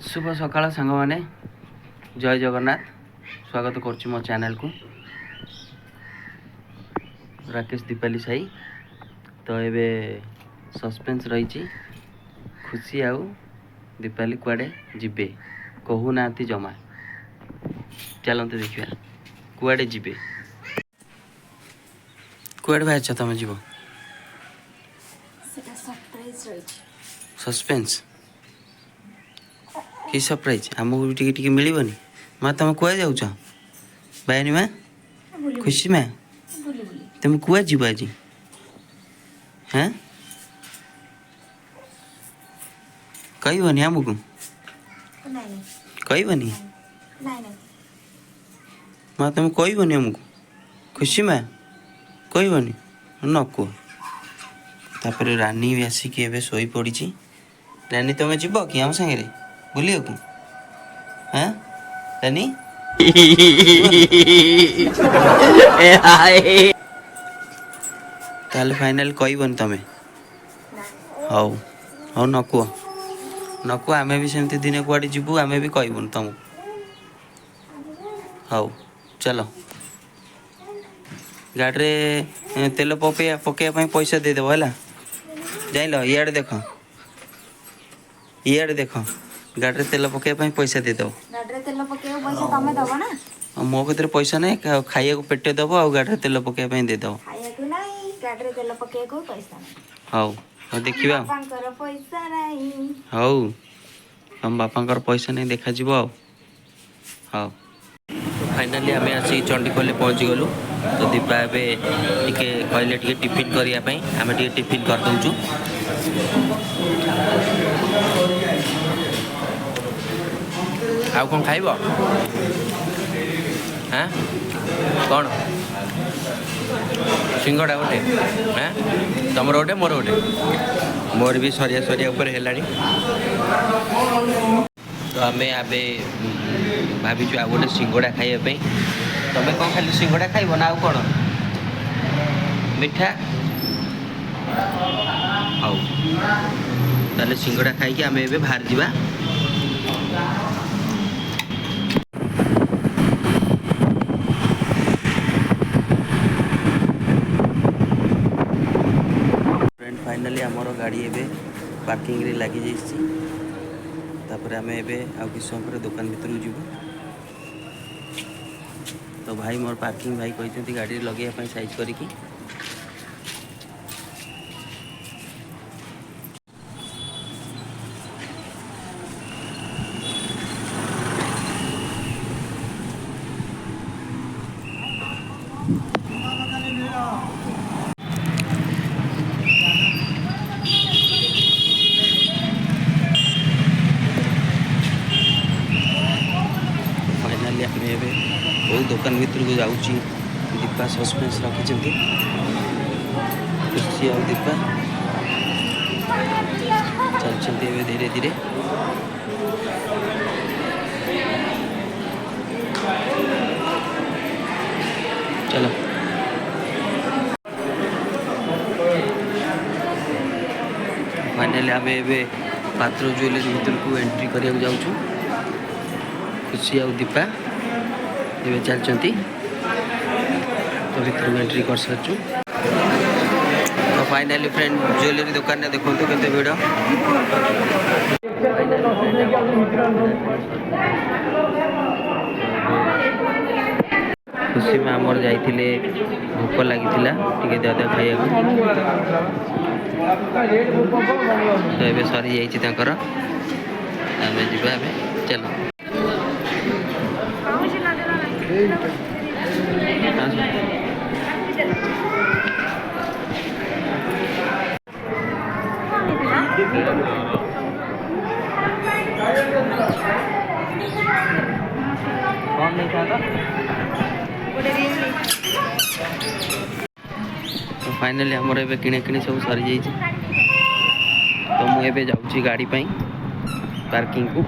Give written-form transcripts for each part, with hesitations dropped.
शुभ सकाळ सांग मैंने जय जगन्नाथ स्वागत करुच्ची मो चैनल को राकेश दीपाली साई। तो ये सस्पेंस रही खुशी आउ दीपाली कुआडे जीवे कहू ना जमा चलते देखा कुआडे जीवे कुआडे बाहर तुम जीव सस्पेंस कि सरप्राइज आमको भी टिके मिलबनी माँ तुम कुआ जाऊच बायनी माँ खुशी माँ तुम कुआ जीव आज हाँ कहबनी आमको कहबनी माँ तुम कहबनी आमको खुशी माँ कहबनी न कह तापर रानी भी आसिक शोई पड़ी। रानी तुम जीव कि आम सागर बुलिया को हाँ रानी ताले फाइनल कहबनी तमें हौ हौ न कह आमे भी सेमती दिने कुआडे जीवु आमे भी कहबुन तुमको हौ चलो गाड़ी तेल पकड़ पैसा देदेव है जाइल इे देख इे देख गाड़ी तेल पकड़ पैसा देदेव मो कत पैसा ना खाया पेटे दब आ गाड़ी तेल पकड़ देदेव हौ देखा हौ हम बापा पैसा नहीं देखा हौ फाइनाली आम आसिक चंडीखोल पहुँची गलु। तो दीपा एवं कहले टिफिन करने आम टिफिन कर दौचु आउ कौन खाइब हाँ कौन सिंगड़ा गोटे हाँ तुम गोटे मोर गोटे मोर भी सरिया सरिया ऊपर है। तो आम आबे भावीचु आ गोटे सिंगड़ा खाइबा तुम कौन खाली सिंगड़ा खाइब ना आउ कौन मिठा हौ ताले सिंगड़ा खाई आम ए बाहर जावा। फ्रेंड फाइनाली आमर गाड़ी एवं पार्किंग रे लगी जाइए तापर आम एवं आउ कि समय दुकान भीतर जीवु। तो भाई मोर पार्किंग भाई कहते गाड़ी लगे साइज करिकी फाइनाली आम बहुत दुकान भीतर को जाऊँगी दीपा सस्पेंस रखी खुशी आ दीपा चलते धीरे धीरे चलो फाइनाली आम ए पात्र ज्वेलरी भीतर को एंट्री करने जाऊँ खुशी आ दीपा ये चलती तो भीतर में एंट्री कर सारी। तो फाइनाली फ्रेंड ज्वेलरी दुकान में देखो केते भिड़ खुशी में आमर जाइए भोक लगी टे देह खाया तो ये सरी जाकर आम जा चलो कौन नहीं था तो फाइनाली आमर ए किणे किणी सब सरी जाइए। तो मुझे जाऊँगी गाड़ी पार्किंग को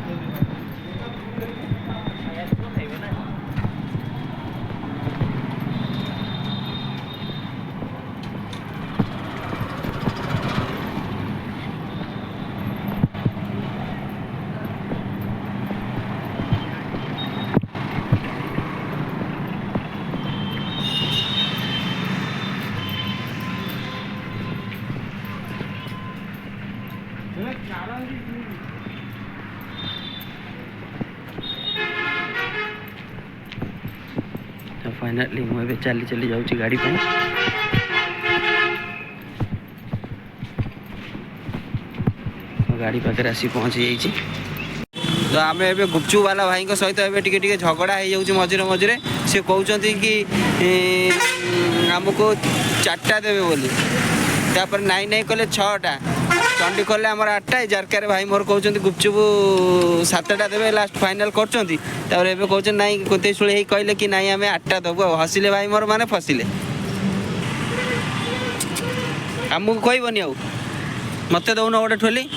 फाइनाली मुझे चली चली जाऊँगी गाड़ी पे। गाड़ी पाखे आसी पहुँची जाइए। तो आम ए गुपचुप वाला भाई सहित टे झगड़ा हो जाऊँ मझे मझे सी कहते कि आमको 4टा देवे बोली तापर नाई नाई कले 6टा चंडी कले आम 8टा जारकार भाई मोर कहते गुपचुप 7टा देवे लास्ट फाइनाल कर कहते ना कोते शुणी कहले कि नाई आम 8टा देवु हसिले भाई मोर माने फसिले आमको कहबनी आउ मत दौन गोटे ठोली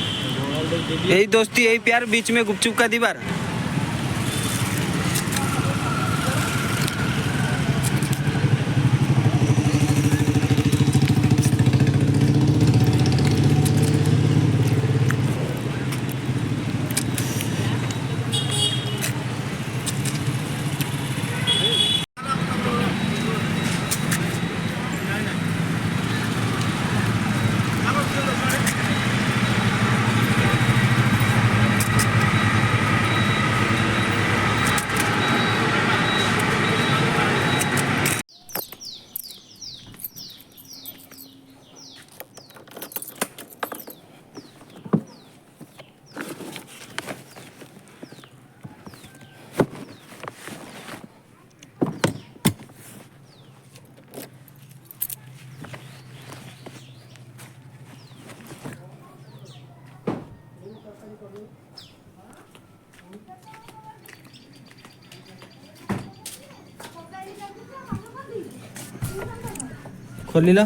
यही दोस्ती यही प्यार बीच में गुपचुप का दीवार। खोलिल।